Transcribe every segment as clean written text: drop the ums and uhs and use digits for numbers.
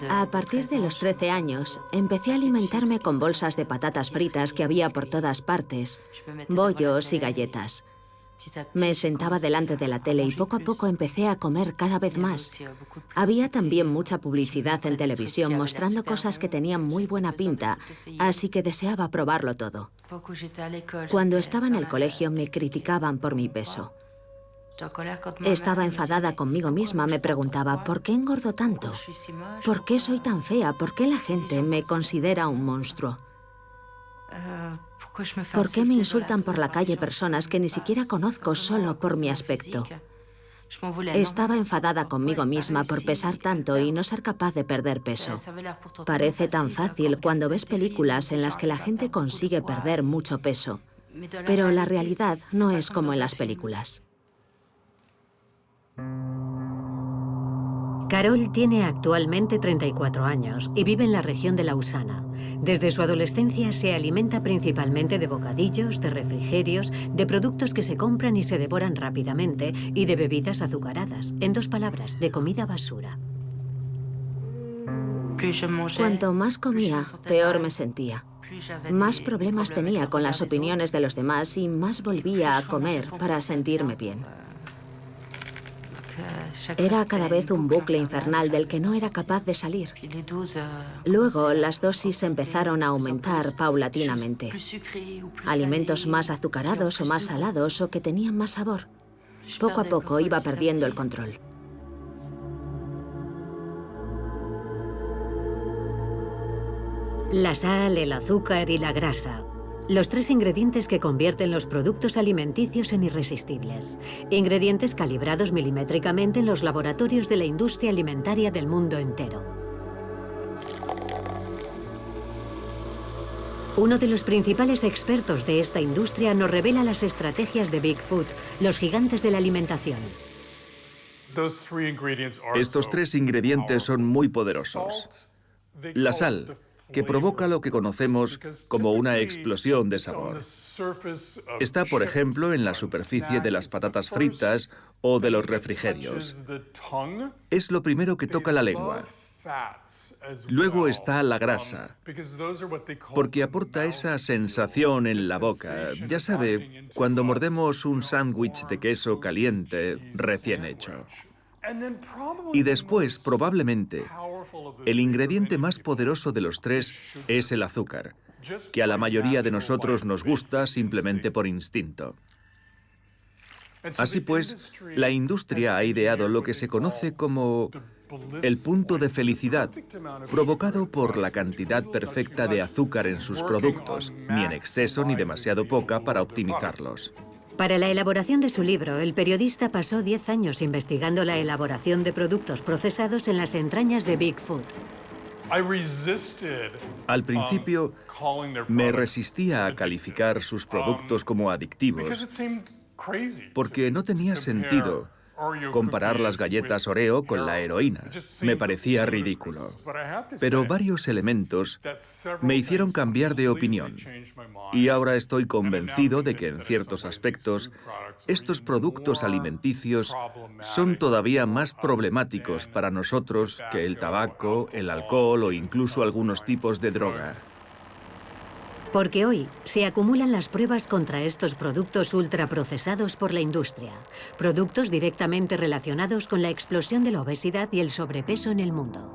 A partir de los 13 años, empecé a alimentarme con bolsas de patatas fritas que había por todas partes, bollos y galletas. Me sentaba delante de la tele y poco a poco empecé a comer cada vez más. Había también mucha publicidad en televisión mostrando cosas que tenían muy buena pinta, así que deseaba probarlo todo. Cuando estaba en el colegio me criticaban por mi peso. Estaba enfadada conmigo misma, me preguntaba, ¿por qué engordo tanto? ¿Por qué soy tan fea? ¿Por qué la gente me considera un monstruo? ¿Por qué me insultan por la calle personas que ni siquiera conozco solo por mi aspecto? Estaba enfadada conmigo misma por pesar tanto y no ser capaz de perder peso. Parece tan fácil cuando ves películas en las que la gente consigue perder mucho peso, pero la realidad no es como en las películas. Carol tiene actualmente 34 años y vive en la región de Lausana. Desde su adolescencia se alimenta principalmente de bocadillos, de refrigerios, de productos que se compran y se devoran rápidamente y de bebidas azucaradas. En dos palabras, de comida basura. Cuanto más comía, peor me sentía. Más problemas tenía con las opiniones de los demás y más volvía a comer para sentirme bien. Era cada vez un bucle infernal del que no era capaz de salir. Luego, las dosis empezaron a aumentar paulatinamente. Alimentos más azucarados o más salados o que tenían más sabor. Poco a poco iba perdiendo el control. La sal, el azúcar y la grasa. Los tres ingredientes que convierten los productos alimenticios en irresistibles. Ingredientes calibrados milimétricamente en los laboratorios de la industria alimentaria del mundo entero. Uno de los principales expertos de esta industria nos revela las estrategias de Big Food, los gigantes de la alimentación. Estos tres ingredientes son muy poderosos. La sal, que provoca lo que conocemos como una explosión de sabor. Está, por ejemplo, en la superficie de las patatas fritas o de los refrigerios. Es lo primero que toca la lengua. Luego está la grasa, porque aporta esa sensación en la boca. Ya sabe, cuando mordemos un sándwich de queso caliente recién hecho. Y después, probablemente, el ingrediente más poderoso de los tres es el azúcar, que a la mayoría de nosotros nos gusta simplemente por instinto. Así pues, la industria ha ideado lo que se conoce como el punto de felicidad, provocado por la cantidad perfecta de azúcar en sus productos, ni en exceso ni demasiado poca para optimizarlos. Para la elaboración de su libro, el periodista pasó 10 años investigando la elaboración de productos procesados en las entrañas de Big Food. Al principio, me resistía a calificar sus productos como adictivos, porque no tenía sentido comparar las galletas Oreo con la heroína. Me parecía ridículo. Pero varios elementos me hicieron cambiar de opinión. Y ahora estoy convencido de que en ciertos aspectos, estos productos alimenticios son todavía más problemáticos para nosotros que el tabaco, el alcohol o incluso algunos tipos de droga. Porque hoy se acumulan las pruebas contra estos productos ultraprocesados por la industria, productos directamente relacionados con la explosión de la obesidad y el sobrepeso en el mundo.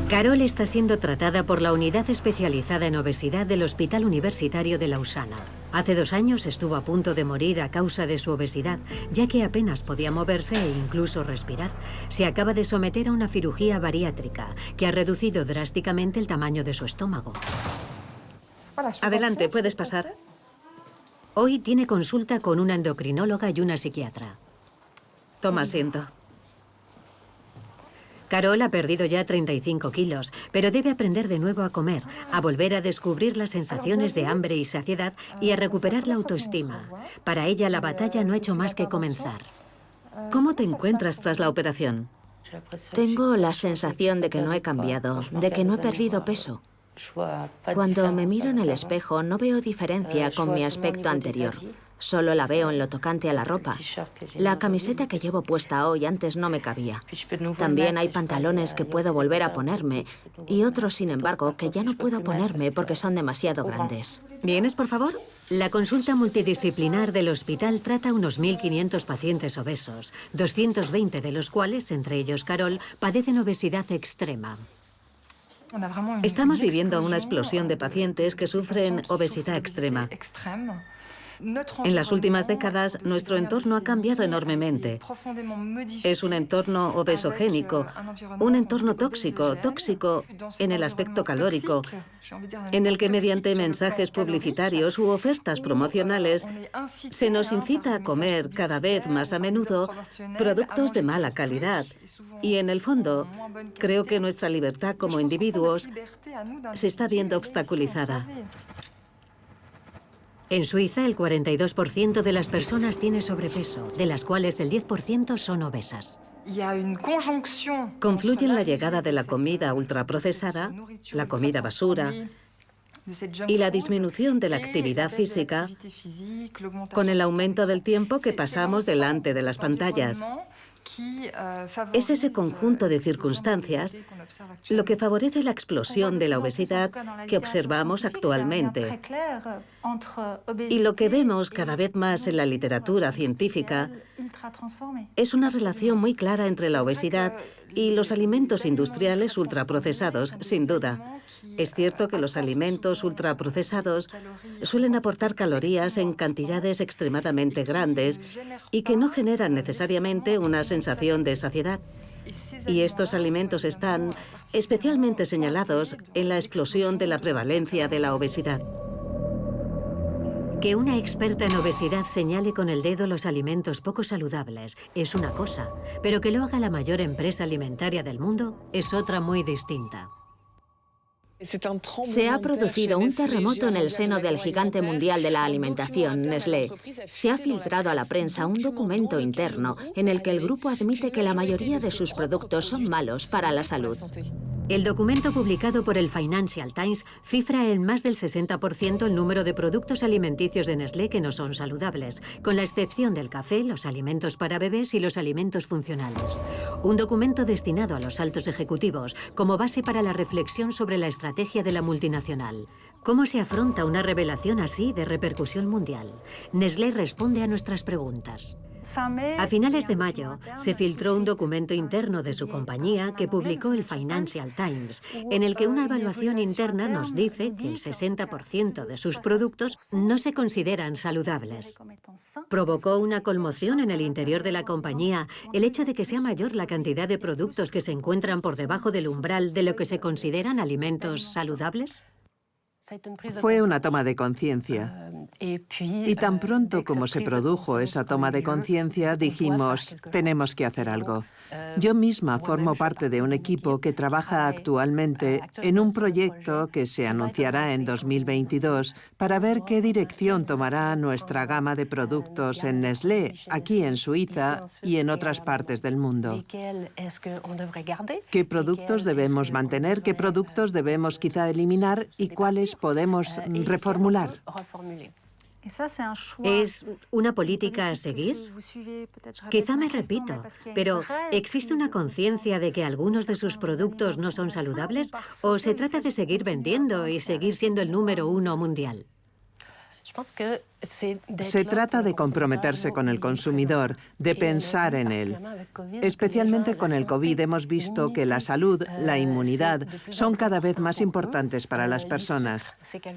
Carol está siendo tratada por la unidad especializada en obesidad del Hospital Universitario de Lausana. Hace 2 años estuvo a punto de morir a causa de su obesidad, ya que apenas podía moverse e incluso respirar. Se acaba de someter a una cirugía bariátrica, que ha reducido drásticamente el tamaño de su estómago. Adelante, puedes pasar. Hoy tiene consulta con una endocrinóloga y una psiquiatra. Toma asiento. Carol ha perdido ya 35 kilos, pero debe aprender de nuevo a comer, a volver a descubrir las sensaciones de hambre y saciedad y a recuperar la autoestima. Para ella, la batalla no ha hecho más que comenzar. ¿Cómo te encuentras tras la operación? Tengo la sensación de que no he cambiado, de que no he perdido peso. Cuando me miro en el espejo no veo diferencia con mi aspecto anterior. Solo la veo en lo tocante a la ropa. La camiseta que llevo puesta hoy antes no me cabía. También hay pantalones que puedo volver a ponerme y otros, sin embargo, que ya no puedo ponerme porque son demasiado grandes. ¿Vienes, por favor? La consulta multidisciplinar del hospital trata a unos 1.500 pacientes obesos, 220 de los cuales, entre ellos Carol, padecen obesidad extrema. Estamos viviendo una explosión de pacientes que sufren obesidad extrema. En las últimas décadas, nuestro entorno ha cambiado enormemente. Es un entorno obesogénico, un entorno tóxico en el aspecto calórico, en el que mediante mensajes publicitarios u ofertas promocionales se nos incita a comer cada vez más a menudo productos de mala calidad. Y en el fondo, creo que nuestra libertad como individuos se está viendo obstaculizada. En Suiza, el 42% de las personas tiene sobrepeso, de las cuales el 10% son obesas. Confluyen la llegada de la comida ultraprocesada, la comida basura, y la disminución de la actividad física con el aumento del tiempo que pasamos delante de las pantallas. Es ese conjunto de circunstancias lo que favorece la explosión de la obesidad que observamos actualmente. Y lo que vemos cada vez más en la literatura científica es una relación muy clara entre la obesidad y los alimentos industriales ultraprocesados, sin duda. Es cierto que los alimentos ultraprocesados suelen aportar calorías en cantidades extremadamente grandes y que no generan necesariamente una sensación de saciedad. Y estos alimentos están especialmente señalados en la explosión de la prevalencia de la obesidad. Que una experta en obesidad señale con el dedo los alimentos poco saludables es una cosa, pero que lo haga la mayor empresa alimentaria del mundo es otra muy distinta. Se ha producido un terremoto en el seno del gigante mundial de la alimentación, Nestlé. Se ha filtrado a la prensa un documento interno en el que el grupo admite que la mayoría de sus productos son malos para la salud. El documento publicado por el Financial Times cifra en más del 60% el número de productos alimenticios de Nestlé que no son saludables, con la excepción del café, los alimentos para bebés y los alimentos funcionales. Un documento destinado a los altos ejecutivos como base para la reflexión sobre la estrategia de la multinacional. ¿Cómo se afronta una revelación así de repercusión mundial? Nestlé responde a nuestras preguntas. A finales de mayo, se filtró un documento interno de su compañía que publicó el Financial Times, en el que una evaluación interna nos dice que el 60% de sus productos no se consideran saludables. ¿Provocó una conmoción en el interior de la compañía el hecho de que sea mayor la cantidad de productos que se encuentran por debajo del umbral de lo que se consideran alimentos saludables? Fue una toma de conciencia. Y tan pronto como se produjo esa toma de conciencia, dijimos, tenemos que hacer algo. Yo misma formo parte de un equipo que trabaja actualmente en un proyecto que se anunciará en 2022 para ver qué dirección tomará nuestra gama de productos en Nestlé, aquí en Suiza y en otras partes del mundo. ¿Qué productos debemos mantener? ¿Qué productos debemos quizá eliminar? ¿Y cuáles podemos reformular? ¿Es una política a seguir? Quizá me repito, pero ¿existe una conciencia de que algunos de sus productos no son saludables? ¿O se trata de seguir vendiendo y seguir siendo el número 1 mundial? Se trata de comprometerse con el consumidor, de pensar en él. Especialmente con el COVID hemos visto que la salud, la inmunidad, son cada vez más importantes para las personas.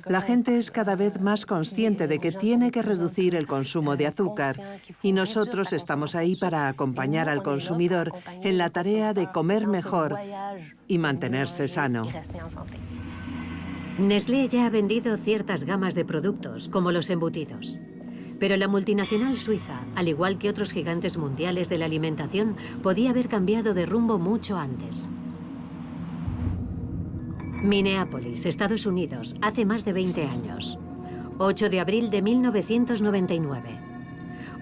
La gente es cada vez más consciente de que tiene que reducir el consumo de azúcar y nosotros estamos ahí para acompañar al consumidor en la tarea de comer mejor y mantenerse sano. Nestlé ya ha vendido ciertas gamas de productos, como los embutidos. Pero la multinacional suiza, al igual que otros gigantes mundiales de la alimentación, podía haber cambiado de rumbo mucho antes. Minneapolis, Estados Unidos, hace más de 20 años. 8 de abril de 1999.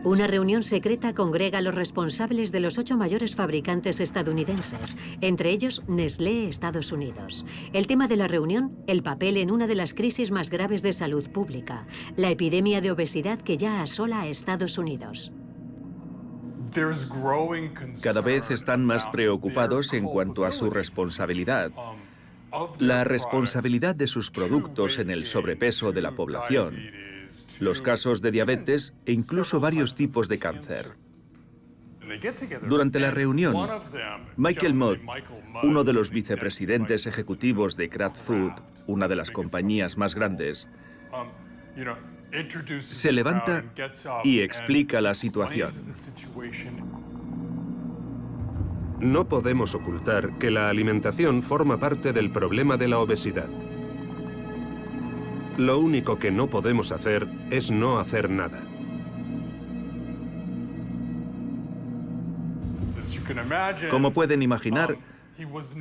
Una reunión secreta congrega a los responsables de los 8 mayores fabricantes estadounidenses, entre ellos Nestlé, Estados Unidos. El tema de la reunión, el papel en una de las crisis más graves de salud pública, la epidemia de obesidad que ya asola a Estados Unidos. Cada vez están más preocupados en cuanto a su responsabilidad. La responsabilidad de sus productos en el sobrepeso de la población, los casos de diabetes e incluso varios tipos de cáncer. Durante la reunión, Michael Mott, uno de los vicepresidentes ejecutivos de Kraft Food, una de las compañías más grandes, se levanta y explica la situación. No podemos ocultar que la alimentación forma parte del problema de la obesidad. Lo único que no podemos hacer es no hacer nada. Como pueden imaginar,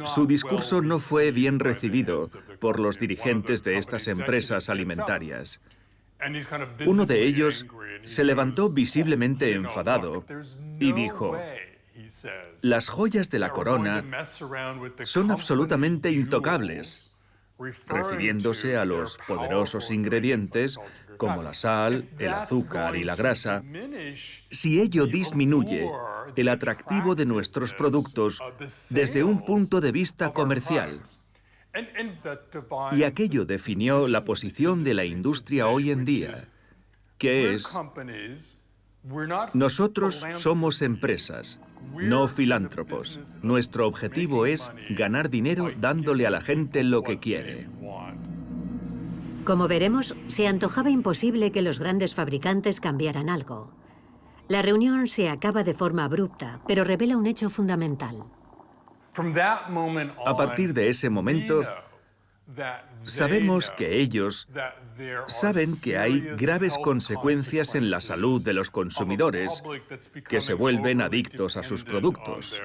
su discurso no fue bien recibido por los dirigentes de estas empresas alimentarias. Uno de ellos se levantó visiblemente enfadado y dijo: "Las joyas de la corona son absolutamente intocables", refiriéndose a los poderosos ingredientes como la sal, el azúcar y la grasa, si ello disminuye el atractivo de nuestros productos desde un punto de vista comercial. Y aquello definió la posición de la industria hoy en día, que es: nosotros somos empresas, no filántropos. Nuestro objetivo es ganar dinero dándole a la gente lo que quiere. Como veremos, se antojaba imposible que los grandes fabricantes cambiaran algo. La reunión se acaba de forma abrupta, pero revela un hecho fundamental. A partir de ese momento, sabemos que ellos saben que hay graves consecuencias en la salud de los consumidores que se vuelven adictos a sus productos.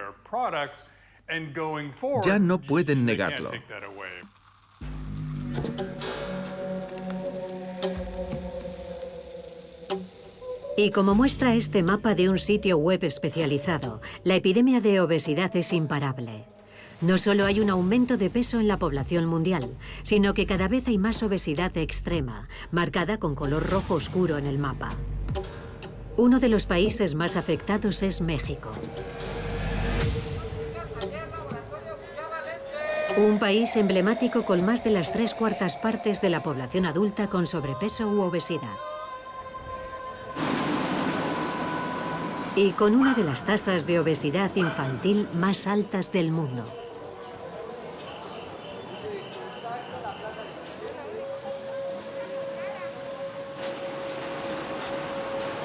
Ya no pueden negarlo. Y como muestra este mapa de un sitio web especializado, la epidemia de obesidad es imparable. No solo hay un aumento de peso en la población mundial, sino que cada vez hay más obesidad extrema, marcada con color rojo oscuro en el mapa. Uno de los países más afectados es México. Un país emblemático con más de las 3/4 partes de la población adulta con sobrepeso u obesidad. Y con una de las tasas de obesidad infantil más altas del mundo.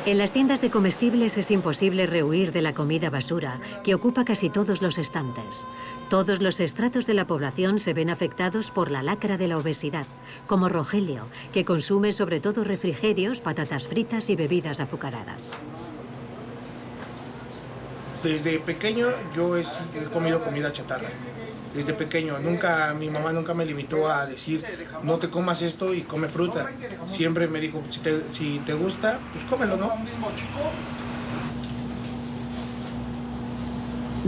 En las tiendas de comestibles es imposible rehuir de la comida basura, que ocupa casi todos los estantes. Todos los estratos de la población se ven afectados por la lacra de la obesidad, como Rogelio, que consume sobre todo refrigerios, patatas fritas y bebidas azucaradas. Desde pequeño yo he comido comida chatarra. Desde pequeño, mi mamá nunca me limitó a decir: no te comas esto y come fruta. Siempre me dijo: si te gusta, pues cómelo, ¿no?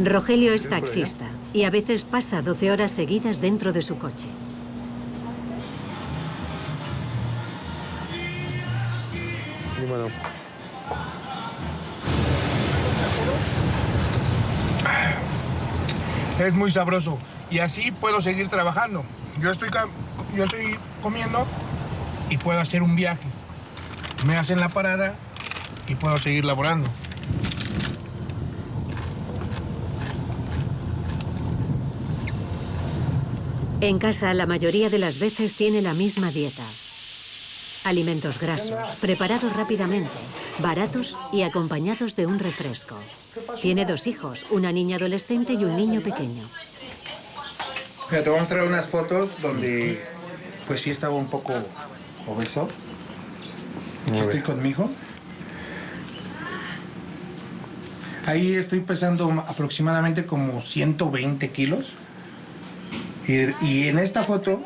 Rogelio es taxista y a veces pasa 12 horas seguidas dentro de su coche. Es muy sabroso y así puedo seguir trabajando. Yo estoy comiendo y puedo hacer un viaje. Me hacen la parada y puedo seguir laborando. En casa, la mayoría de las veces tiene la misma dieta. Alimentos grasos, preparados rápidamente, baratos y acompañados de un refresco. Tiene 2 hijos, una niña adolescente y un niño pequeño. Mira, te voy a mostrar unas fotos donde pues sí estaba un poco obeso. Aquí estoy con mi hijo. Ahí estoy pesando aproximadamente como 120 kilos. Y en esta foto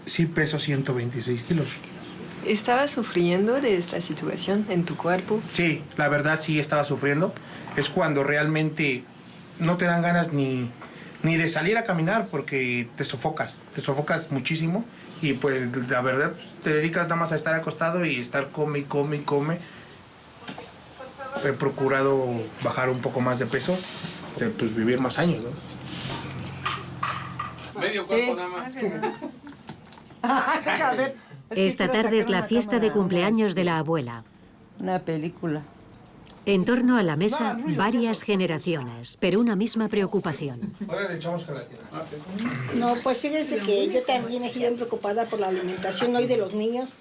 sí peso 126 kilos. ¿Estabas sufriendo de esta situación en tu cuerpo? Sí, la verdad sí estaba sufriendo. Es cuando realmente no te dan ganas ni de salir a caminar porque te sofocas muchísimo y pues la verdad pues, te dedicas nada más a estar acostado y estar come y come y come. He procurado bajar un poco más de peso, pues vivir más años, ¿no? Medio cuerpo nada más. Esta tarde es la fiesta de cumpleaños de la abuela. Una película. En torno a la mesa, varias generaciones, pero una misma preocupación. Ahora le echamos gelatina. No, pues fíjense que yo también estoy bien preocupada por la alimentación hoy de los niños,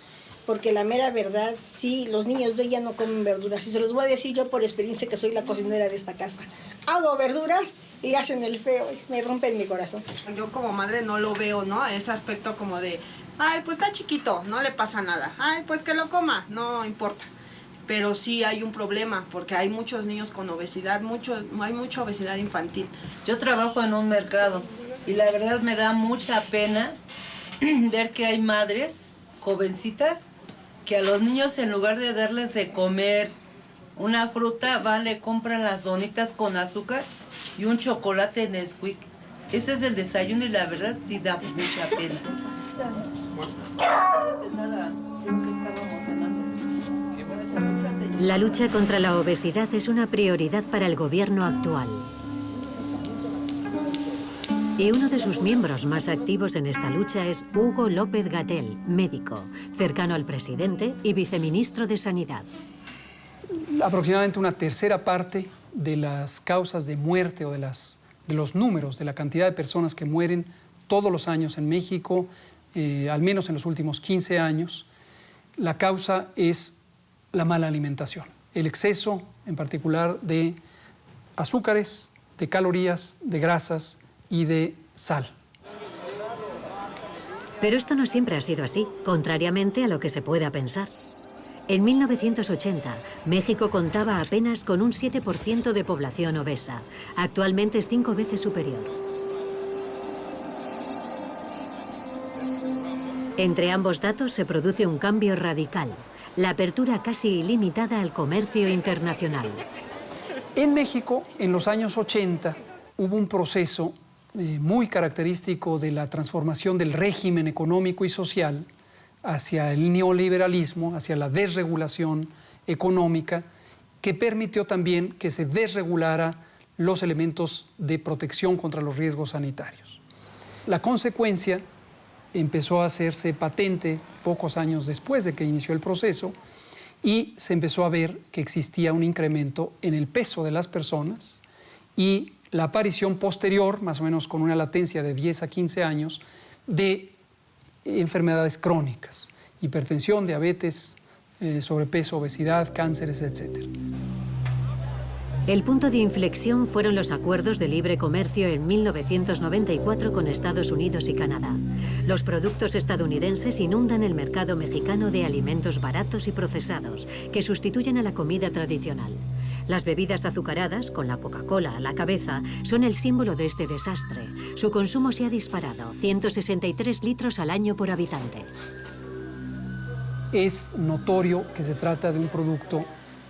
porque la mera verdad, sí, los niños de hoy ya no comen verduras. Y se los voy a decir yo por experiencia que soy la cocinera de esta casa. Hago verduras y hacen el feo, y me rompen mi corazón. Yo como madre no lo veo, ¿no? Ese aspecto como de, ay, pues está chiquito, no le pasa nada. Ay, pues que lo coma, no importa. Pero sí hay un problema, porque hay muchos niños con obesidad, hay mucha obesidad infantil. Yo trabajo en un mercado y la verdad me da mucha pena ver que hay madres jovencitas que a los niños en lugar de darles de comer una fruta, van, le compran las donitas con azúcar y un chocolate Nesquik. Ese es el desayuno y la verdad sí da mucha pena. La lucha contra la obesidad es una prioridad para el gobierno actual. Y uno de sus miembros más activos en esta lucha es Hugo López-Gatell, médico, cercano al presidente y viceministro de Sanidad. Aproximadamente una tercera parte de las causas de muerte o de los números, de la cantidad de personas que mueren todos los años en México, al menos en los últimos 15 años, la causa es la mala alimentación. El exceso, en particular, de azúcares, de calorías, de grasas y de sal. Pero esto no siempre ha sido así, contrariamente a lo que se pueda pensar. En 1980, México contaba apenas con un 7% de población obesa. Actualmente es 5 veces superior. Entre ambos datos se produce un cambio radical, la apertura casi ilimitada al comercio internacional. En México, en los años 80, hubo un proceso muy característico de la transformación del régimen económico y social hacia el neoliberalismo, hacia la desregulación económica, que permitió también que se desregulara los elementos de protección contra los riesgos sanitarios. La consecuencia empezó a hacerse patente pocos años después de que inició el proceso y se empezó a ver que existía un incremento en el peso de las personas y la aparición posterior, más o menos con una latencia de 10 a 15 años, de enfermedades crónicas, hipertensión, diabetes, sobrepeso, obesidad, cánceres, etc. El punto de inflexión fueron los acuerdos de libre comercio en 1994 con Estados Unidos y Canadá. Los productos estadounidenses inundan el mercado mexicano de alimentos baratos y procesados que sustituyen a la comida tradicional. Las bebidas azucaradas, con la Coca-Cola a la cabeza, son el símbolo de este desastre. Su consumo se ha disparado, 163 litros al año por habitante. Es notorio que se trata de un producto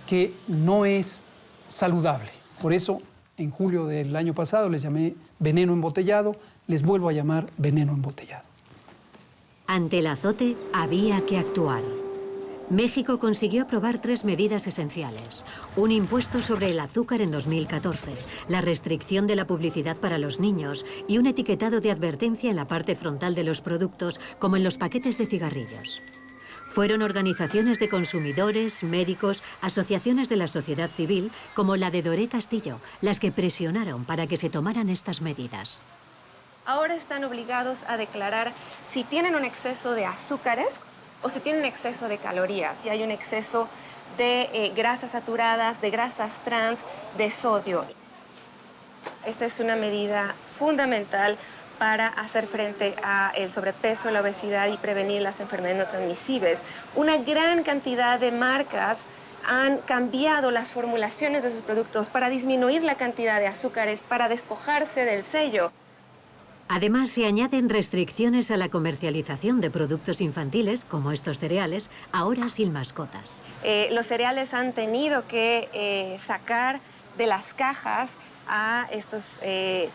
que no es saludable. Por eso, en julio del año pasado les llamé veneno embotellado, les vuelvo a llamar veneno embotellado. Ante el azote, había que actuar. México consiguió aprobar 3 medidas esenciales. Un impuesto sobre el azúcar en 2014, la restricción de la publicidad para los niños y un etiquetado de advertencia en la parte frontal de los productos, como en los paquetes de cigarrillos. Fueron organizaciones de consumidores, médicos, asociaciones de la sociedad civil, como la de Doré Castillo, las que presionaron para que se tomaran estas medidas. Ahora están obligados a declarar si tienen un exceso de azúcares o si tienen exceso de calorías, si hay un exceso de grasas saturadas, de grasas trans, de sodio. Esta es una medida fundamental para hacer frente al sobrepeso, la obesidad y prevenir las enfermedades no transmisibles. Una gran cantidad de marcas han cambiado las formulaciones de sus productos para disminuir la cantidad de azúcares, para despojarse del sello. Además, se añaden restricciones a la comercialización de productos infantiles, como estos cereales, ahora sin mascotas. Los cereales han tenido que sacar de las cajas a estos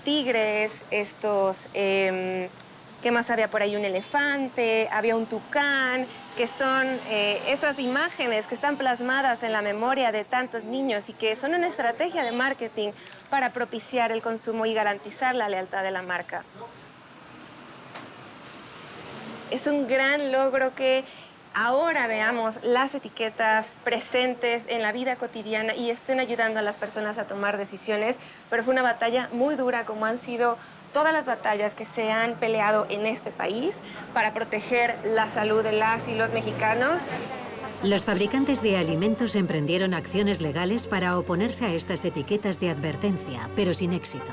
tigres, estos... ¿qué más había por ahí? Un elefante, había un tucán, que son esas imágenes que están plasmadas en la memoria de tantos niños y que son una estrategia de marketing para propiciar el consumo y garantizar la lealtad de la marca. Es un gran logro que ahora veamos las etiquetas presentes en la vida cotidiana y estén ayudando a las personas a tomar decisiones, pero fue una batalla muy dura, como han sido todas las batallas que se han peleado en este país para proteger la salud de las y los mexicanos. Los fabricantes de alimentos emprendieron acciones legales para oponerse a estas etiquetas de advertencia, pero sin éxito.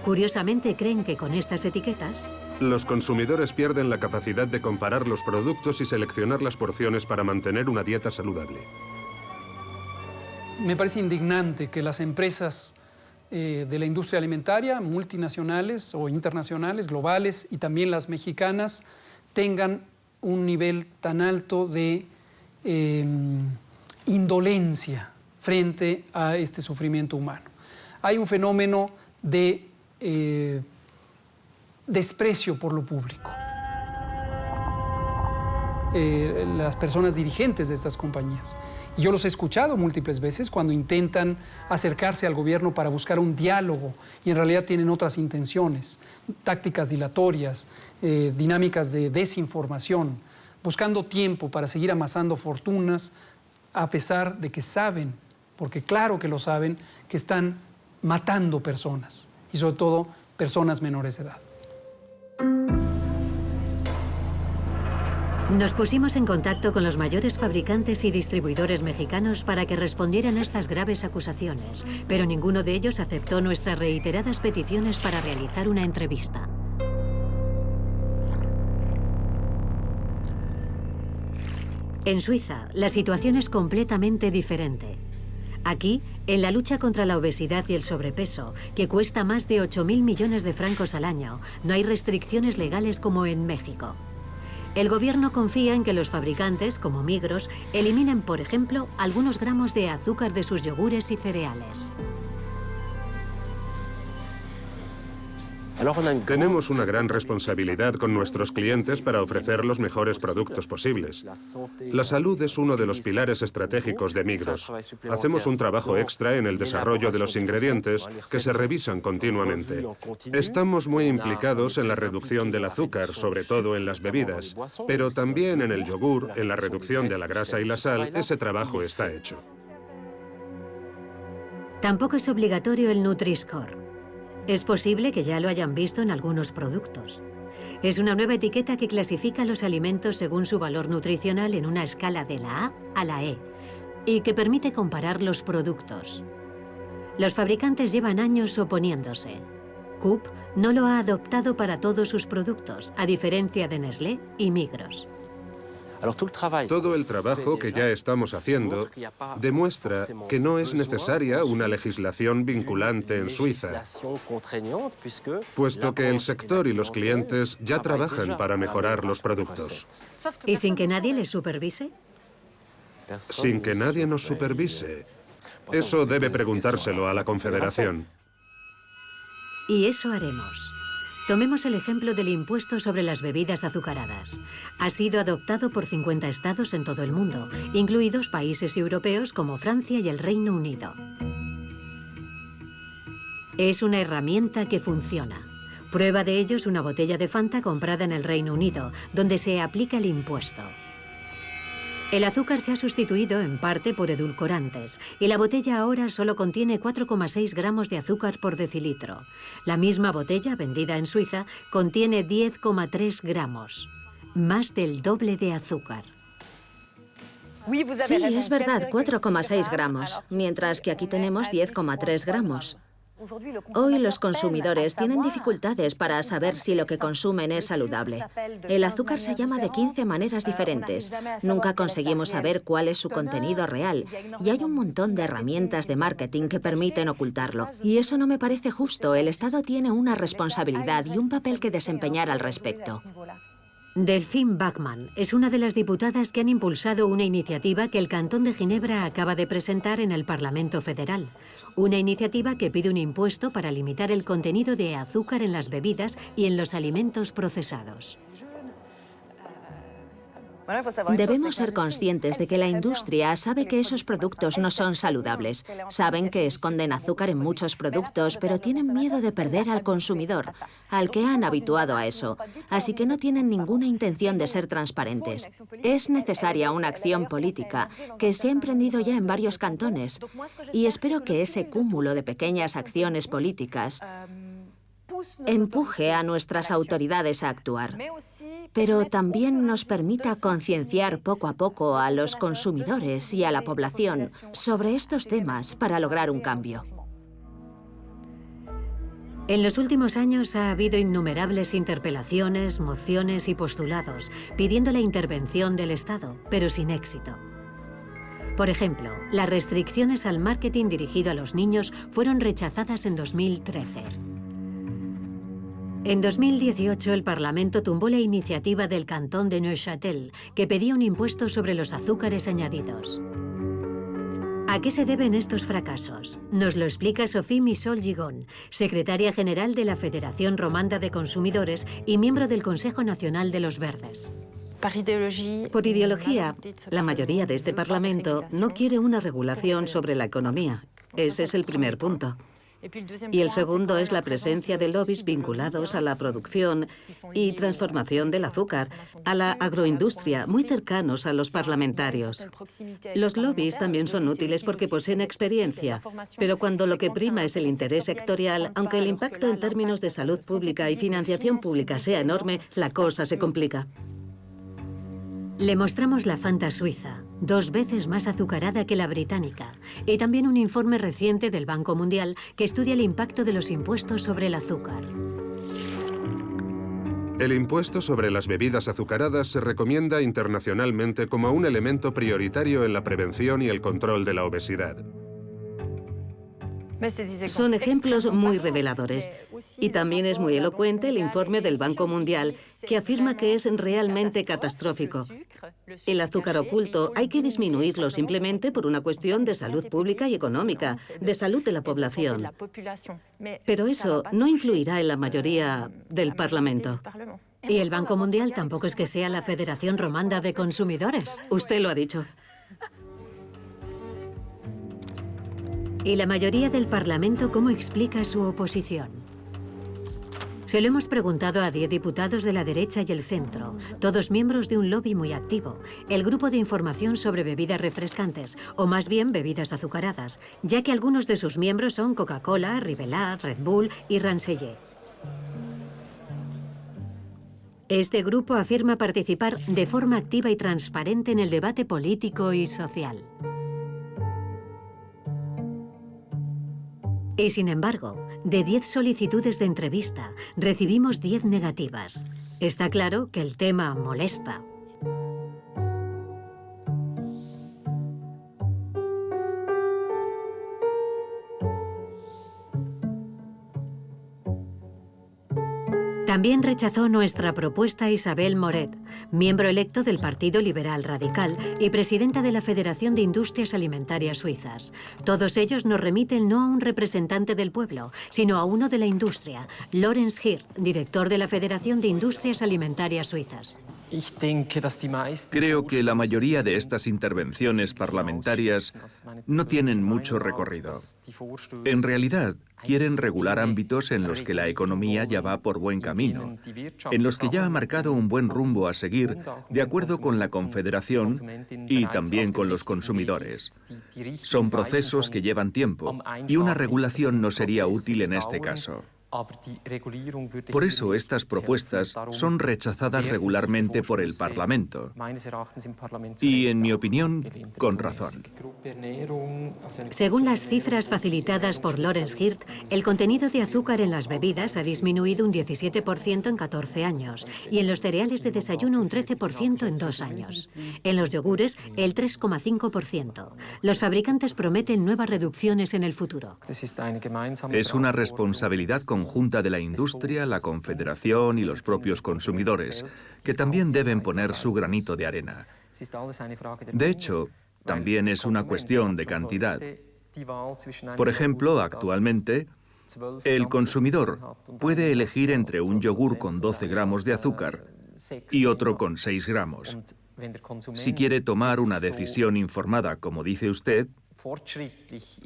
Curiosamente, creen que con estas etiquetas... los consumidores pierden la capacidad de comparar los productos y seleccionar las porciones para mantener una dieta saludable. Me parece indignante que las empresas de la industria alimentaria, multinacionales o internacionales, globales, y también las mexicanas, tengan un nivel tan alto de indolencia frente a este sufrimiento humano. Hay un fenómeno de desprecio por lo público. Las personas dirigentes de estas compañías. Y yo los he escuchado múltiples veces cuando intentan acercarse al gobierno para buscar un diálogo y en realidad tienen otras intenciones, tácticas dilatorias, dinámicas de desinformación, buscando tiempo para seguir amasando fortunas a pesar de que saben, porque claro que lo saben, que están matando personas y sobre todo personas menores de edad. Nos pusimos en contacto con los mayores fabricantes y distribuidores mexicanos para que respondieran a estas graves acusaciones, pero ninguno de ellos aceptó nuestras reiteradas peticiones para realizar una entrevista. En Suiza, la situación es completamente diferente. Aquí, en la lucha contra la obesidad y el sobrepeso, que cuesta más de 8.000 millones de francos al año, no hay restricciones legales como en México. El gobierno confía en que los fabricantes, como Migros, eliminen, por ejemplo, algunos gramos de azúcar de sus yogures y cereales. Tenemos una gran responsabilidad con nuestros clientes para ofrecer los mejores productos posibles. La salud es uno de los pilares estratégicos de Migros. Hacemos un trabajo extra en el desarrollo de los ingredientes que se revisan continuamente. Estamos muy implicados en la reducción del azúcar, sobre todo en las bebidas, pero también en el yogur, en la reducción de la grasa y la sal. Ese trabajo está hecho. Tampoco es obligatorio el Nutri-Score. Es posible que ya lo hayan visto en algunos productos. Es una nueva etiqueta que clasifica los alimentos según su valor nutricional en una escala de la A a la E y que permite comparar los productos. Los fabricantes llevan años oponiéndose. Coop no lo ha adoptado para todos sus productos, a diferencia de Nestlé y Migros. Todo el trabajo que ya estamos haciendo demuestra que no es necesaria una legislación vinculante en Suiza, puesto que el sector y los clientes ya trabajan para mejorar los productos. ¿Y sin que nadie les supervise? Sin que nadie nos supervise. Eso debe preguntárselo a la Confederación. Y eso haremos. Tomemos el ejemplo del impuesto sobre las bebidas azucaradas. Ha sido adoptado por 50 estados en todo el mundo, incluidos países europeos como Francia y el Reino Unido. Es una herramienta que funciona. Prueba de ello es una botella de Fanta comprada en el Reino Unido, donde se aplica el impuesto. El azúcar se ha sustituido en parte por edulcorantes y la botella ahora solo contiene 4,6 gramos de azúcar por decilitro. La misma botella, vendida en Suiza, contiene 10,3 gramos, más del doble de azúcar. Sí, es verdad, 4,6 gramos, mientras que aquí tenemos 10,3 gramos. Hoy los consumidores tienen dificultades para saber si lo que consumen es saludable. El azúcar se llama de 15 maneras diferentes. Nunca conseguimos saber cuál es su contenido real. Y hay un montón de herramientas de marketing que permiten ocultarlo. Y eso no me parece justo. El Estado tiene una responsabilidad y un papel que desempeñar al respecto. Delphine Bachmann es una de las diputadas que han impulsado una iniciativa que el Cantón de Ginebra acaba de presentar en el Parlamento Federal. Una iniciativa que pide un impuesto para limitar el contenido de azúcar en las bebidas y en los alimentos procesados. Debemos ser conscientes de que la industria sabe que esos productos no son saludables. Saben que esconden azúcar en muchos productos, pero tienen miedo de perder al consumidor, al que han habituado a eso. Así que no tienen ninguna intención de ser transparentes. Es necesaria una acción política que se ha emprendido ya en varios cantones. Y espero que ese cúmulo de pequeñas acciones políticas empuje a nuestras autoridades a actuar, pero también nos permita concienciar poco a poco a los consumidores y a la población sobre estos temas para lograr un cambio. En los últimos años ha habido innumerables interpelaciones, mociones y postulados pidiendo la intervención del Estado, pero sin éxito. Por ejemplo, las restricciones al marketing dirigido a los niños fueron rechazadas en 2013. En 2018, el Parlamento tumbó la iniciativa del Cantón de Neuchâtel, que pedía un impuesto sobre los azúcares añadidos. ¿A qué se deben estos fracasos? Nos lo explica Sophie Missol-Gigon, secretaria general de la Federación Romanda de Consumidores y miembro del Consejo Nacional de los Verdes. Por ideología, la mayoría de este Parlamento no quiere una regulación sobre la economía. Ese es el primer punto. Y el segundo es la presencia de lobbies vinculados a la producción y transformación del azúcar, a la agroindustria, muy cercanos a los parlamentarios. Los lobbies también son útiles porque poseen experiencia, pero cuando lo que prima es el interés sectorial, aunque el impacto en términos de salud pública y financiación pública sea enorme, la cosa se complica. Le mostramos la Fanta suiza, 2 veces más azucarada que la británica, y también un informe reciente del Banco Mundial que estudia el impacto de los impuestos sobre el azúcar. El impuesto sobre las bebidas azucaradas se recomienda internacionalmente como un elemento prioritario en la prevención y el control de la obesidad. Son ejemplos muy reveladores. Y también es muy elocuente el informe del Banco Mundial, que afirma que es realmente catastrófico. El azúcar oculto hay que disminuirlo simplemente por una cuestión de salud pública y económica, de salud de la población. Pero eso no influirá en la mayoría del Parlamento. Y el Banco Mundial tampoco es que sea la Federación Romanda de Consumidores. Usted lo ha dicho. ¿Y la mayoría del Parlamento cómo explica su oposición? Se lo hemos preguntado a 10 diputados de la derecha y el centro, todos miembros de un lobby muy activo, el Grupo de Información sobre Bebidas Refrescantes, o más bien bebidas azucaradas, ya que algunos de sus miembros son Coca-Cola, Rivella, Red Bull y Ranselle. Este grupo afirma participar de forma activa y transparente en el debate político y social. Y sin embargo, de 10 solicitudes de entrevista, recibimos 10 negativas. Está claro que el tema molesta. También rechazó nuestra propuesta Isabel Moret, miembro electo del Partido Liberal Radical y presidenta de la Federación de Industrias Alimentarias Suizas. Todos ellos nos remiten no a un representante del pueblo, sino a uno de la industria, Lorenz Hirt, director de la Federación de Industrias Alimentarias Suizas. Creo que la mayoría de estas intervenciones parlamentarias no tienen mucho recorrido. En realidad, quieren regular ámbitos en los que la economía ya va por buen camino, en los que ya ha marcado un buen rumbo a seguir, de acuerdo con la Confederación y también con los consumidores. Son procesos que llevan tiempo y una regulación no sería útil en este caso. Por eso estas propuestas son rechazadas regularmente por el Parlamento. Y, en mi opinión, con razón. Según las cifras facilitadas por Lawrence Hirt, el contenido de azúcar en las bebidas ha disminuido un 17% en 14 años y en los cereales de desayuno un 13% en 2 años. En los yogures, el 3,5%. Los fabricantes prometen nuevas reducciones en el futuro. Es una responsabilidad conjunta de la industria, la Confederación y los propios consumidores, que también deben poner su granito de arena. De hecho, también es una cuestión de cantidad. Por ejemplo, actualmente, el consumidor puede elegir entre un yogur con 12 gramos de azúcar y otro con 6 gramos. Si quiere tomar una decisión informada, como dice usted,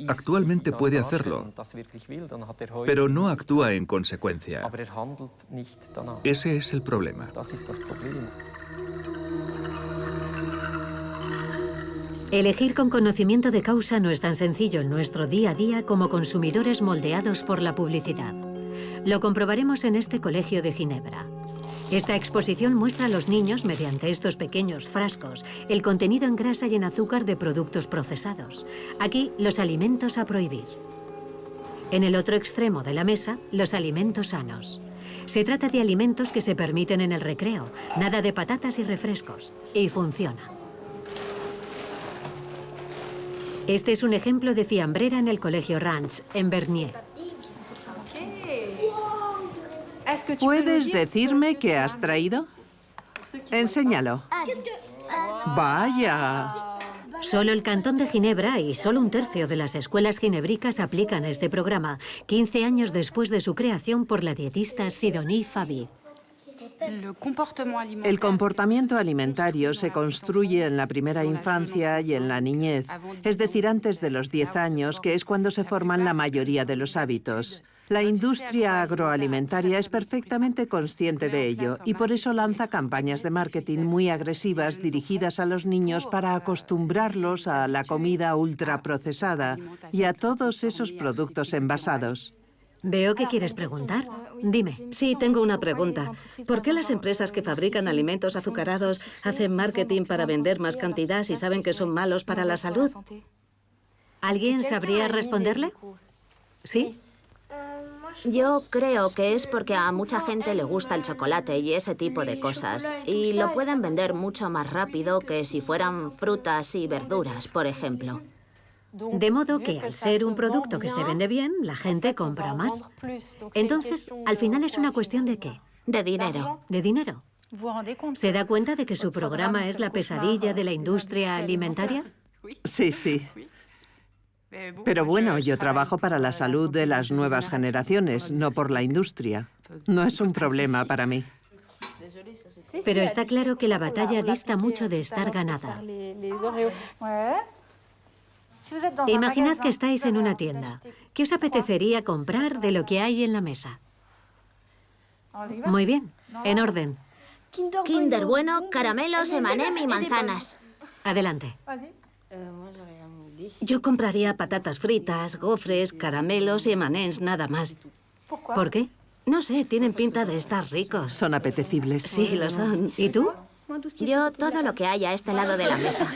actualmente puede hacerlo, pero no actúa en consecuencia. Ese es el problema. Elegir con conocimiento de causa no es tan sencillo en nuestro día a día como consumidores moldeados por la publicidad. Lo comprobaremos en este colegio de Ginebra. Esta exposición muestra a los niños, mediante estos pequeños frascos, el contenido en grasa y en azúcar de productos procesados. Aquí, los alimentos a prohibir. En el otro extremo de la mesa, los alimentos sanos. Se trata de alimentos que se permiten en el recreo, nada de patatas y refrescos. Y funciona. Este es un ejemplo de fiambrera en el colegio Ranch, en Bernier. ¿Puedes decirme qué has traído? Enséñalo. ¡Vaya! Solo el Cantón de Ginebra y solo un tercio de las escuelas ginebricas aplican este programa, 15 años después de su creación por la dietista Sidonie Fabi. El comportamiento alimentario se construye en la primera infancia y en la niñez, es decir, antes de los 10 años, que es cuando se forman la mayoría de los hábitos. La industria agroalimentaria es perfectamente consciente de ello y por eso lanza campañas de marketing muy agresivas dirigidas a los niños para acostumbrarlos a la comida ultraprocesada y a todos esos productos envasados. Veo que quieres preguntar. Dime. Sí, tengo una pregunta. ¿Por qué las empresas que fabrican alimentos azucarados hacen marketing para vender más cantidad si saben que son malos para la salud? ¿Alguien sabría responderle? ¿Sí? Yo creo que es porque a mucha gente le gusta el chocolate y ese tipo de cosas. Y lo pueden vender mucho más rápido que si fueran frutas y verduras, por ejemplo. De modo que, al ser un producto que se vende bien, la gente compra más. Entonces, al final es una cuestión ¿de qué? De dinero. ¿De dinero? ¿Se da cuenta de que su programa es la pesadilla de la industria alimentaria? Sí, sí. Pero bueno, yo trabajo para la salud de las nuevas generaciones, no por la industria. No es un problema para mí. Pero está claro que la batalla dista mucho de estar ganada. Imaginad que estáis en una tienda. ¿Qué os apetecería comprar de lo que hay en la mesa? Muy bien, en orden. Kinder Bueno, caramelos, M&M y manzanas. Adelante. Yo compraría patatas fritas, gofres, caramelos y M&M's, nada más. ¿Por qué? No sé, tienen pinta de estar ricos. Son apetecibles. Sí, lo son. ¿Y tú? Yo todo lo que hay a este lado de la mesa.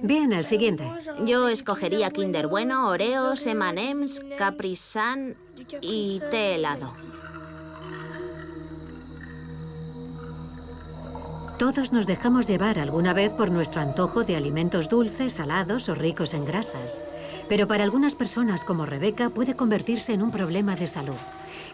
Bien, el siguiente. Yo escogería Kinder Bueno, Oreos, M&M's, Capri Sun y té helado. Todos nos dejamos llevar alguna vez por nuestro antojo de alimentos dulces, salados o ricos en grasas. Pero para algunas personas como Rebeca puede convertirse en un problema de salud.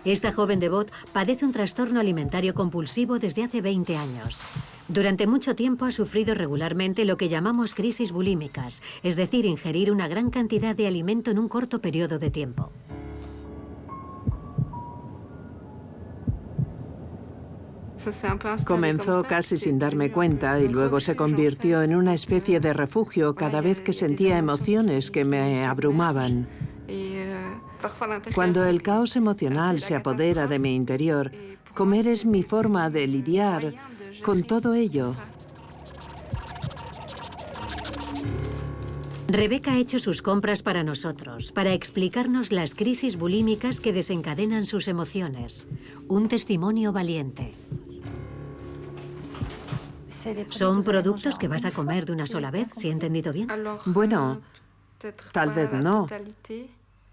Esta joven devot padece un trastorno alimentario compulsivo desde hace 20 años. Durante mucho tiempo ha sufrido regularmente lo que llamamos crisis bulímicas, es decir, ingerir una gran cantidad de alimento en un corto periodo de tiempo. Comenzó casi sin darme cuenta y luego se convirtió en una especie de refugio cada vez que sentía emociones que me abrumaban. Cuando el caos emocional se apodera de mi interior, comer es mi forma de lidiar con todo ello. Rebeca ha hecho sus compras para nosotros, para explicarnos las crisis bulímicas que desencadenan sus emociones. Un testimonio valiente. ¿Son productos que vas a comer de una sola vez, si he entendido bien? Bueno, tal vez no,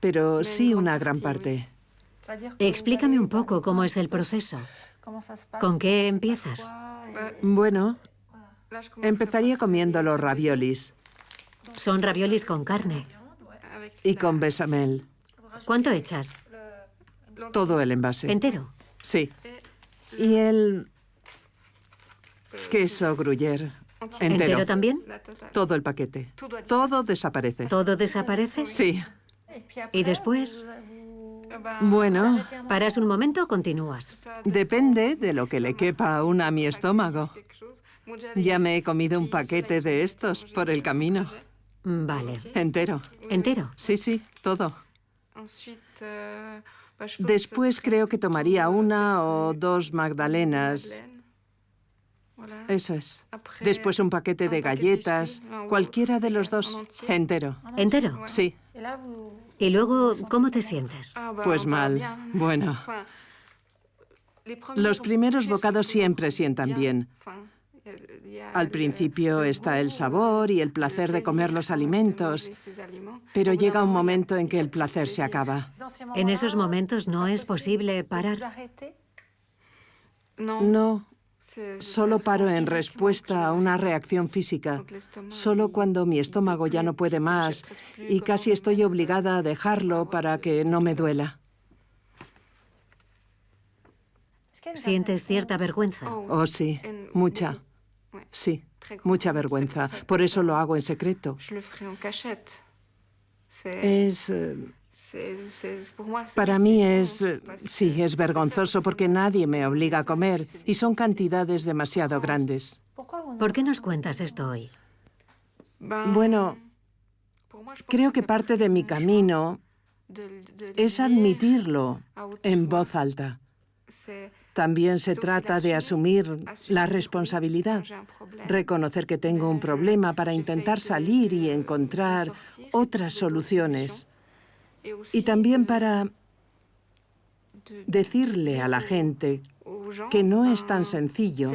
pero sí una gran parte. Explícame un poco cómo es el proceso. ¿Con qué empiezas? Bueno, empezaría comiendo los raviolis. Son raviolis con carne. Y con bechamel. ¿Cuánto echas? Todo el envase. ¿Entero? Sí. Y el queso gruyère. ¿Entero también? Todo el paquete. Todo desaparece. ¿Todo desaparece? Sí. ¿Y después? Bueno. ¿Paras un momento o continúas? Depende de lo que le quepa aún a mi estómago. Ya me he comido un paquete de estos por el camino. Vale. Entero. ¿Entero? Sí, sí, todo. Después creo que tomaría una o dos magdalenas. Eso es. Después un paquete de galletas. Cualquiera de los dos. Entero. ¿Entero? Sí. ¿Y luego cómo te sientes? Pues mal. Bueno. Los primeros bocados siempre sientan bien. Al principio está el sabor y el placer de comer los alimentos, pero llega un momento en que el placer se acaba. ¿En esos momentos no es posible parar? No, solo paro en respuesta a una reacción física, solo cuando mi estómago ya no puede más y casi estoy obligada a dejarlo para que no me duela. ¿Sientes cierta vergüenza? Oh, sí, mucha. Sí, mucha vergüenza. Por eso lo hago en secreto. Para mí sí, es vergonzoso porque nadie me obliga a comer y son cantidades demasiado grandes. ¿Por qué nos cuentas esto hoy? Bueno, creo que parte de mi camino es admitirlo en voz alta. También se trata de asumir la responsabilidad, reconocer que tengo un problema para intentar salir y encontrar otras soluciones. Y también para decirle a la gente que no es tan sencillo.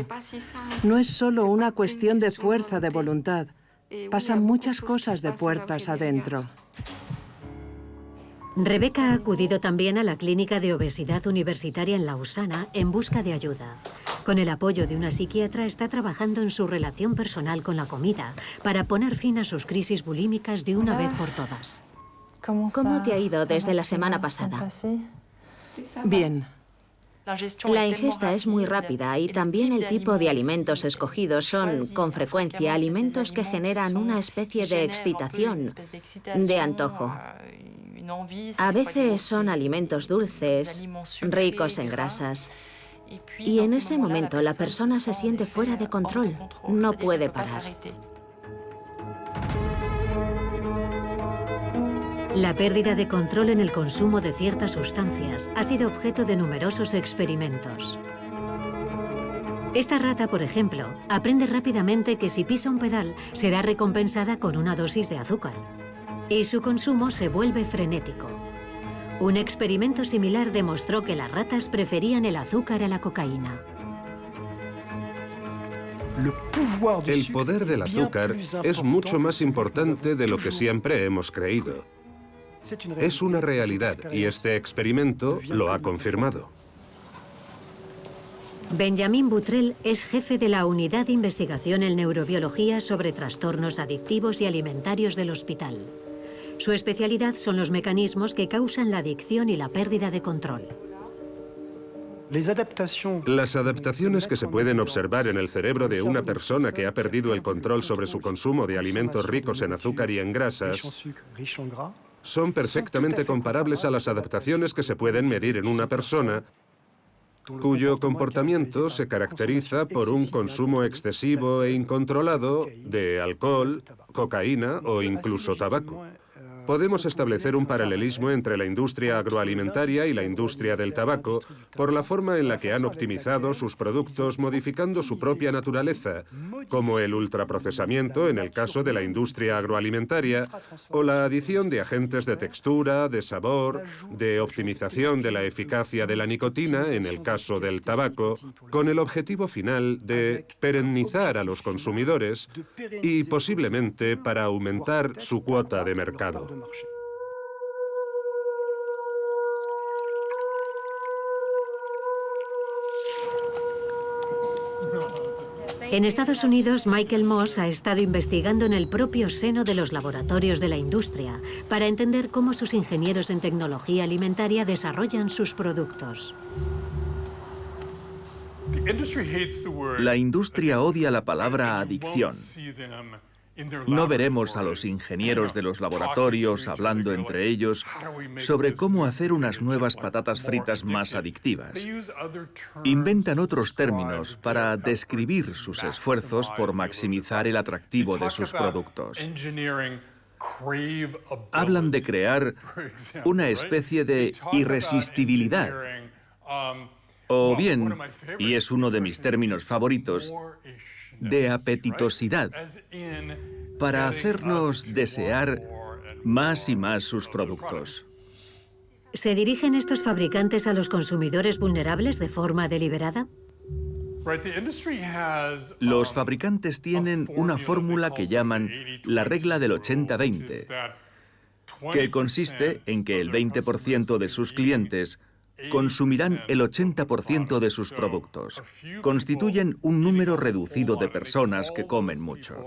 No es solo una cuestión de fuerza de voluntad. Pasan muchas cosas de puertas adentro. Rebeca ha acudido también a la clínica de obesidad universitaria en Lausana en busca de ayuda. Con el apoyo de una psiquiatra está trabajando en su relación personal con la comida para poner fin a sus crisis bulímicas de una vez por todas. ¿Cómo te ha ido desde la semana pasada? Bien. La ingesta es muy rápida y también el tipo de alimentos escogidos son, con frecuencia, alimentos que generan una especie de excitación, de antojo. A veces son alimentos dulces, ricos en grasas. Y en ese momento la persona se siente fuera de control, no puede parar. La pérdida de control en el consumo de ciertas sustancias ha sido objeto de numerosos experimentos. Esta rata, por ejemplo, aprende rápidamente que si pisa un pedal será recompensada con una dosis de azúcar. Y su consumo se vuelve frenético. Un experimento similar demostró que las ratas preferían el azúcar a la cocaína. El poder del azúcar es mucho más importante de lo que siempre hemos creído. Es una realidad y este experimento lo ha confirmado. Benjamin Butrell es jefe de la Unidad de Investigación en Neurobiología sobre Trastornos Adictivos y Alimentarios del hospital. Su especialidad son los mecanismos que causan la adicción y la pérdida de control. Las adaptaciones que se pueden observar en el cerebro de una persona que ha perdido el control sobre su consumo de alimentos ricos en azúcar y en grasas son perfectamente comparables a las adaptaciones que se pueden medir en una persona cuyo comportamiento se caracteriza por un consumo excesivo e incontrolado de alcohol, cocaína o incluso tabaco. Podemos establecer un paralelismo entre la industria agroalimentaria y la industria del tabaco por la forma en la que han optimizado sus productos modificando su propia naturaleza, como el ultraprocesamiento en el caso de la industria agroalimentaria o la adición de agentes de textura, de sabor, de optimización de la eficacia de la nicotina en el caso del tabaco, con el objetivo final de perennizar a los consumidores y posiblemente para aumentar su cuota de mercado. En Estados Unidos, Michael Moss ha estado investigando en el propio seno de los laboratorios de la industria para entender cómo sus ingenieros en tecnología alimentaria desarrollan sus productos. La industria odia la palabra adicción. No veremos a los ingenieros de los laboratorios hablando entre ellos sobre cómo hacer unas nuevas patatas fritas más adictivas. Inventan otros términos para describir sus esfuerzos por maximizar el atractivo de sus productos. Hablan de crear una especie de irresistibilidad. O bien, y es uno de mis términos favoritos, de apetitosidad, para hacernos desear más y más sus productos. ¿Se dirigen estos fabricantes a los consumidores vulnerables de forma deliberada? Los fabricantes tienen una fórmula que llaman la regla del 80-20, que consiste en que el 20% de sus clientes consumirán el 80% de sus productos. Constituyen un número reducido de personas que comen mucho.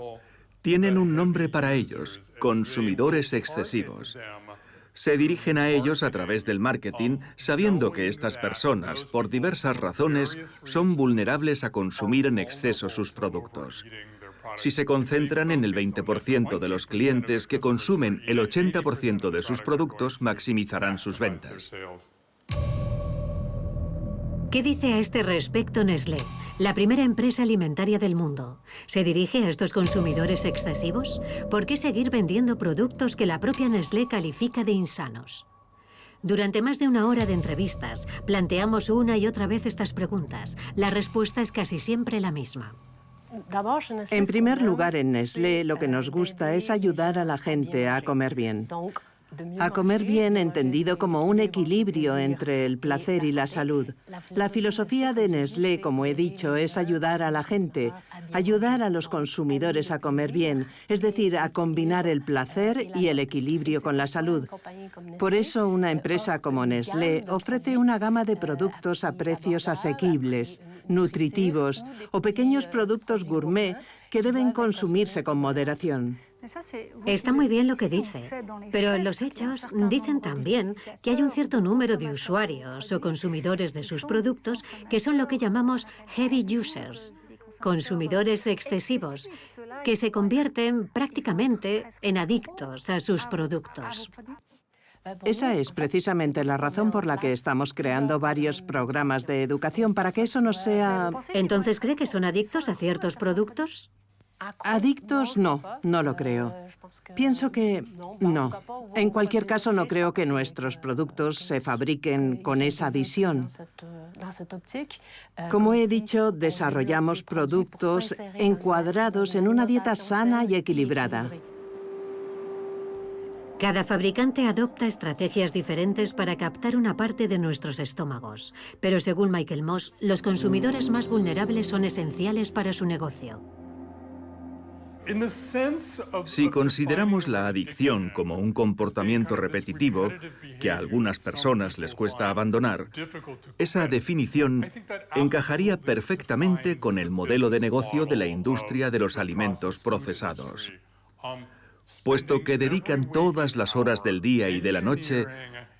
Tienen un nombre para ellos, consumidores excesivos. Se dirigen a ellos a través del marketing, sabiendo que estas personas, por diversas razones, son vulnerables a consumir en exceso sus productos. Si se concentran en el 20% de los clientes que consumen el 80% de sus productos, maximizarán sus ventas. ¿Qué dice a este respecto Nestlé, la primera empresa alimentaria del mundo? ¿Se dirige a estos consumidores excesivos? ¿Por qué seguir vendiendo productos que la propia Nestlé califica de insanos? Durante más de una hora de entrevistas, planteamos una y otra vez estas preguntas. La respuesta es casi siempre la misma. En primer lugar, en Nestlé, lo que nos gusta es ayudar a la gente a comer bien. A comer bien entendido como un equilibrio entre el placer y la salud. La filosofía de Nestlé, como he dicho, es ayudar a la gente, ayudar a los consumidores a comer bien, es decir, a combinar el placer y el equilibrio con la salud. Por eso, una empresa como Nestlé ofrece una gama de productos a precios asequibles, nutritivos o pequeños productos gourmet que deben consumirse con moderación. Está muy bien lo que dice, pero los hechos dicen también que hay un cierto número de usuarios o consumidores de sus productos que son lo que llamamos heavy users, consumidores excesivos, que se convierten prácticamente en adictos a sus productos. Esa es precisamente la razón por la que estamos creando varios programas de educación para que eso no sea... ¿Entonces cree que son adictos a ciertos productos? Adictos, no lo creo. Pienso que no. En cualquier caso, no creo que nuestros productos se fabriquen con esa visión. Como he dicho, desarrollamos productos encuadrados en una dieta sana y equilibrada. Cada fabricante adopta estrategias diferentes para captar una parte de nuestros estómagos. Pero según Michael Moss, los consumidores más vulnerables son esenciales para su negocio. Si consideramos la adicción como un comportamiento repetitivo que a algunas personas les cuesta abandonar, esa definición encajaría perfectamente con el modelo de negocio de la industria de los alimentos procesados, puesto que dedican todas las horas del día y de la noche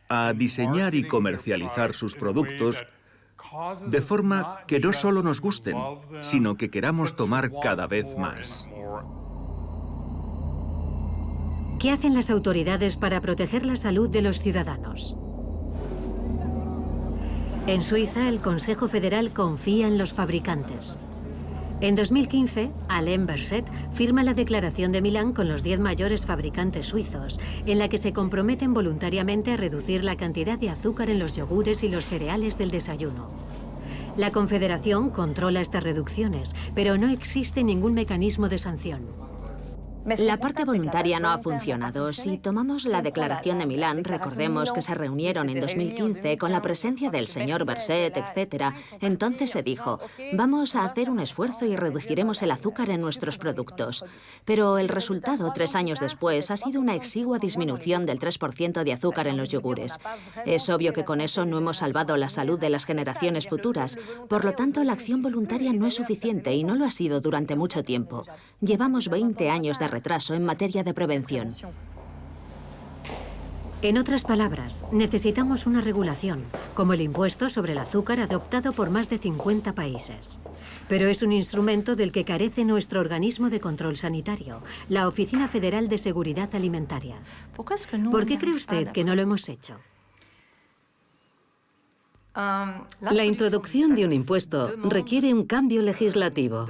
a diseñar y comercializar sus productos de forma que no solo nos gusten, sino que queramos tomar cada vez más. ¿Qué hacen las autoridades para proteger la salud de los ciudadanos? En Suiza, el Consejo Federal confía en los fabricantes. En 2015, Alain Berset firma la Declaración de Milán con los 10 mayores fabricantes suizos, en la que se comprometen voluntariamente a reducir la cantidad de azúcar en los yogures y los cereales del desayuno. La Confederación controla estas reducciones, pero no existe ningún mecanismo de sanción. La parte voluntaria no ha funcionado. Si tomamos la Declaración de Milán, recordemos que se reunieron en 2015 con la presencia del señor Berset, etc. Entonces se dijo, vamos a hacer un esfuerzo y reduciremos el azúcar en nuestros productos. Pero el resultado, 3 años después, ha sido una exigua disminución del 3% de azúcar en los yogures. Es obvio que con eso no hemos salvado la salud de las generaciones futuras. Por lo tanto, la acción voluntaria no es suficiente y no lo ha sido durante mucho tiempo. Llevamos 20 años de retraso en materia de prevención. En otras palabras, necesitamos una regulación, como el impuesto sobre el azúcar adoptado por más de 50 países. Pero es un instrumento del que carece nuestro organismo de control sanitario, la Oficina Federal de Seguridad Alimentaria. ¿Por qué cree usted que no lo hemos hecho? La introducción de un impuesto requiere un cambio legislativo.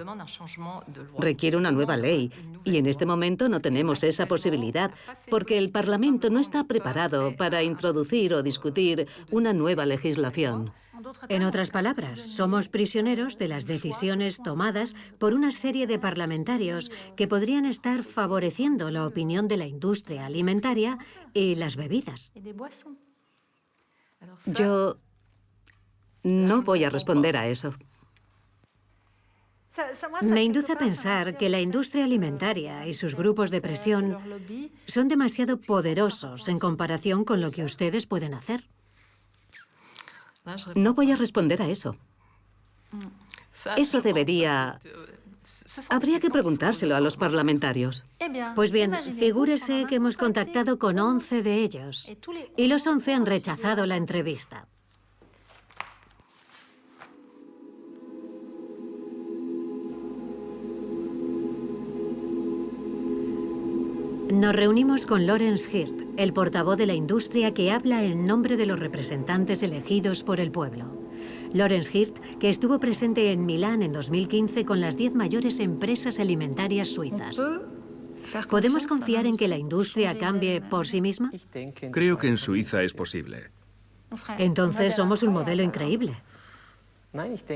Requiere una nueva ley, y en este momento no tenemos esa posibilidad, porque el Parlamento no está preparado para introducir o discutir una nueva legislación. En otras palabras, somos prisioneros de las decisiones tomadas por una serie de parlamentarios que podrían estar favoreciendo la opinión de la industria alimentaria y las bebidas. Yo no voy a responder a eso. Me induce a pensar que la industria alimentaria y sus grupos de presión son demasiado poderosos en comparación con lo que ustedes pueden hacer. No voy a responder a eso. Eso debería... Habría que preguntárselo a los parlamentarios. Pues bien, figúrese que hemos contactado con 11 de ellos y los 11 han rechazado la entrevista. Nos reunimos con Lawrence Hirt, el portavoz de la industria que habla en nombre de los representantes elegidos por el pueblo. Lawrence Hirt, que estuvo presente en Milán en 2015 con las 10 mayores empresas alimentarias suizas. ¿Podemos confiar en que la industria cambie por sí misma? Creo que en Suiza es posible. Entonces somos un modelo increíble.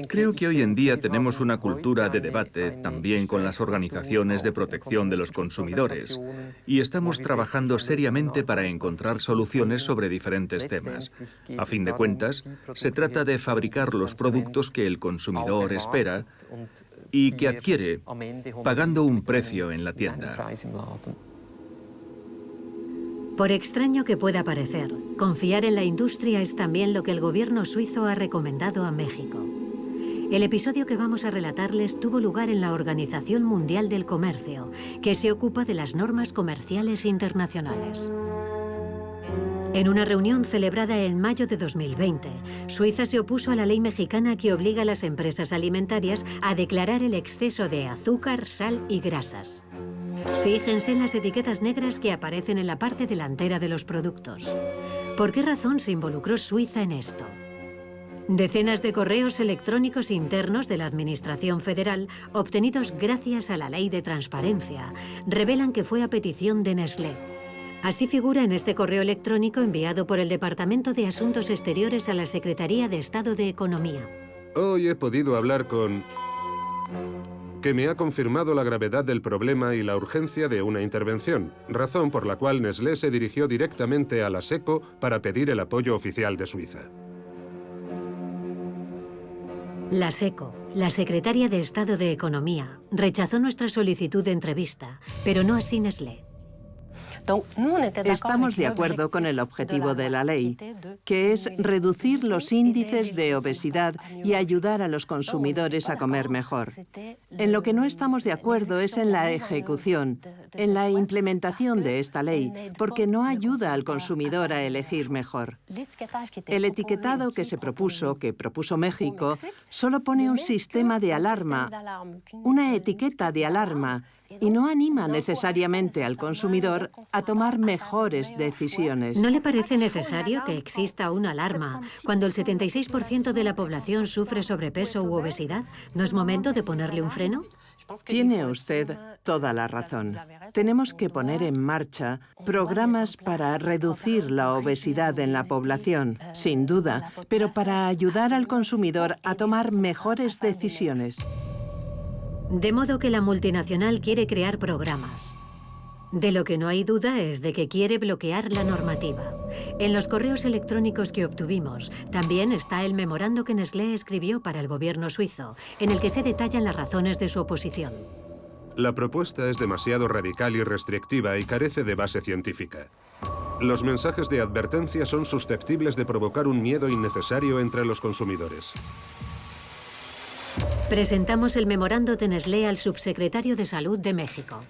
Creo que hoy en día tenemos una cultura de debate también con las organizaciones de protección de los consumidores y estamos trabajando seriamente para encontrar soluciones sobre diferentes temas. A fin de cuentas, se trata de fabricar los productos que el consumidor espera y que adquiere pagando un precio en la tienda. Por extraño que pueda parecer, confiar en la industria es también lo que el gobierno suizo ha recomendado a México. El episodio que vamos a relatarles tuvo lugar en la Organización Mundial del Comercio, que se ocupa de las normas comerciales internacionales. En una reunión celebrada en mayo de 2020, Suiza se opuso a la ley mexicana que obliga a las empresas alimentarias a declarar el exceso de azúcar, sal y grasas. Fíjense en las etiquetas negras que aparecen en la parte delantera de los productos. ¿Por qué razón se involucró Suiza en esto? Decenas de correos electrónicos internos de la Administración Federal, obtenidos gracias a la Ley de Transparencia, revelan que fue a petición de Nestlé. Así figura en este correo electrónico enviado por el Departamento de Asuntos Exteriores a la Secretaría de Estado de Economía. Hoy he podido hablar con... que me ha confirmado la gravedad del problema y la urgencia de una intervención, razón por la cual Nestlé se dirigió directamente a la SECO para pedir el apoyo oficial de Suiza. La SECO, la Secretaria de Estado de Economía, rechazó nuestra solicitud de entrevista, pero no así Nestlé. Estamos de acuerdo con el objetivo de la ley, que es reducir los índices de obesidad y ayudar a los consumidores a comer mejor. En lo que no estamos de acuerdo es en la ejecución, en la implementación de esta ley, porque no ayuda al consumidor a elegir mejor. El etiquetado que propuso México, solo pone un sistema de alarma, una etiqueta de alarma, y no anima necesariamente al consumidor a tomar mejores decisiones. ¿No le parece necesario que exista una alarma cuando el 76% de la población sufre sobrepeso u obesidad? ¿No es momento de ponerle un freno? Tiene usted toda la razón. Tenemos que poner en marcha programas para reducir la obesidad en la población, sin duda, pero para ayudar al consumidor a tomar mejores decisiones. De modo que la multinacional quiere crear programas. De lo que no hay duda es de que quiere bloquear la normativa. En los correos electrónicos que obtuvimos, también está el memorando que Nestlé escribió para el gobierno suizo, en el que se detallan las razones de su oposición. La propuesta es demasiado radical y restrictiva y carece de base científica. Los mensajes de advertencia son susceptibles de provocar un miedo innecesario entre los consumidores. Presentamos el memorando de Nestlé al subsecretario de Salud de México.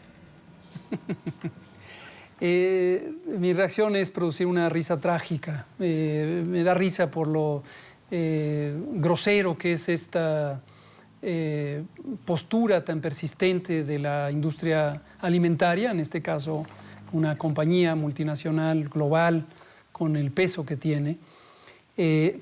Mi reacción es producir una risa trágica. Me da risa por lo grosero que es esta postura tan persistente de la industria alimentaria, en este caso una compañía multinacional global con el peso que tiene,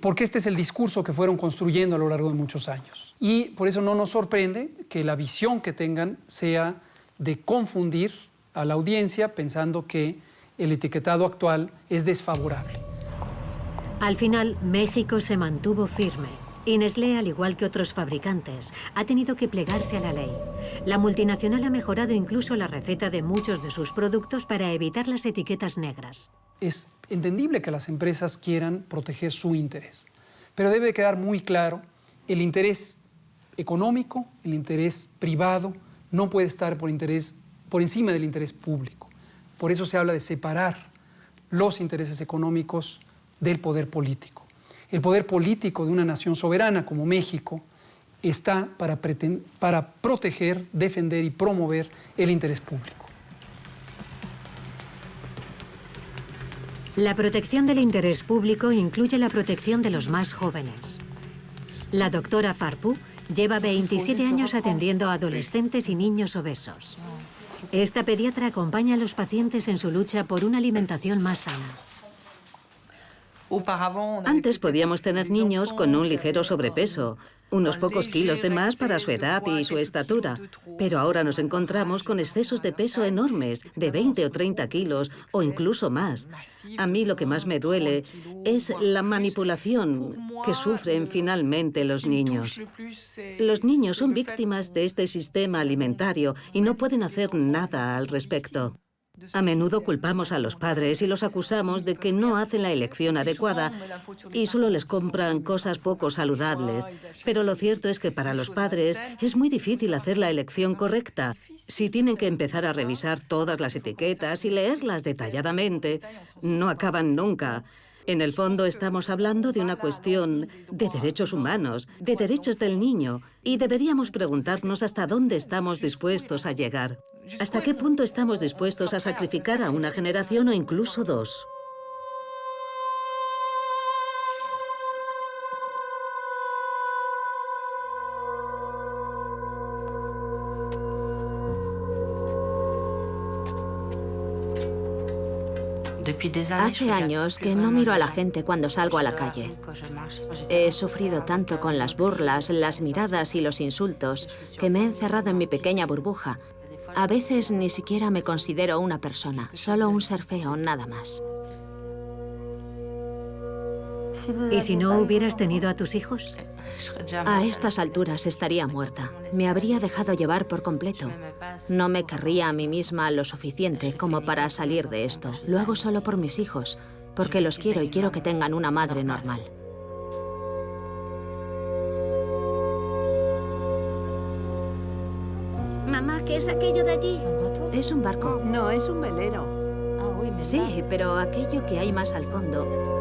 porque este es el discurso que fueron construyendo a lo largo de muchos años. Y por eso no nos sorprende que la visión que tengan sea de confundir a la audiencia pensando que el etiquetado actual es desfavorable. Al final, México se mantuvo firme. Y Nestlé, al igual que otros fabricantes, ha tenido que plegarse a la ley. La multinacional ha mejorado incluso la receta de muchos de sus productos para evitar las etiquetas negras. Es entendible que las empresas quieran proteger su interés, pero debe quedar muy claro, el interés económico, el interés privado, no puede estar por encima del interés público. Por eso se habla de separar los intereses económicos del poder político. El poder político de una nación soberana como México está para proteger, defender y promover el interés público. La protección del interés público incluye la protección de los más jóvenes. La doctora Farpú lleva 27 años atendiendo a adolescentes y niños obesos. Esta pediatra acompaña a los pacientes en su lucha por una alimentación más sana. Antes podíamos tener niños con un ligero sobrepeso, unos pocos kilos de más para su edad y su estatura, pero ahora nos encontramos con excesos de peso enormes, de 20 o 30 kilos o incluso más. A mí lo que más me duele es la manipulación que sufren finalmente los niños. Los niños son víctimas de este sistema alimentario y no pueden hacer nada al respecto. A menudo culpamos a los padres y los acusamos de que no hacen la elección adecuada y solo les compran cosas poco saludables. Pero lo cierto es que para los padres es muy difícil hacer la elección correcta. Si tienen que empezar a revisar todas las etiquetas y leerlas detalladamente, no acaban nunca. En el fondo estamos hablando de una cuestión de derechos humanos, de derechos del niño, y deberíamos preguntarnos hasta dónde estamos dispuestos a llegar. ¿Hasta qué punto estamos dispuestos a sacrificar a una generación o incluso dos? Hace años que no miro a la gente cuando salgo a la calle. He sufrido tanto con las burlas, las miradas y los insultos que me he encerrado en mi pequeña burbuja. A veces ni siquiera me considero una persona, solo un ser feo, nada más. ¿Y si no hubieras tenido a tus hijos? A estas alturas estaría muerta. Me habría dejado llevar por completo. No me querría a mí misma lo suficiente como para salir de esto. Lo hago solo por mis hijos, porque los quiero y quiero que tengan una madre normal. Mamá, ¿qué es aquello de allí? ¿Es un barco? No, es un velero. Sí, pero aquello que hay más al fondo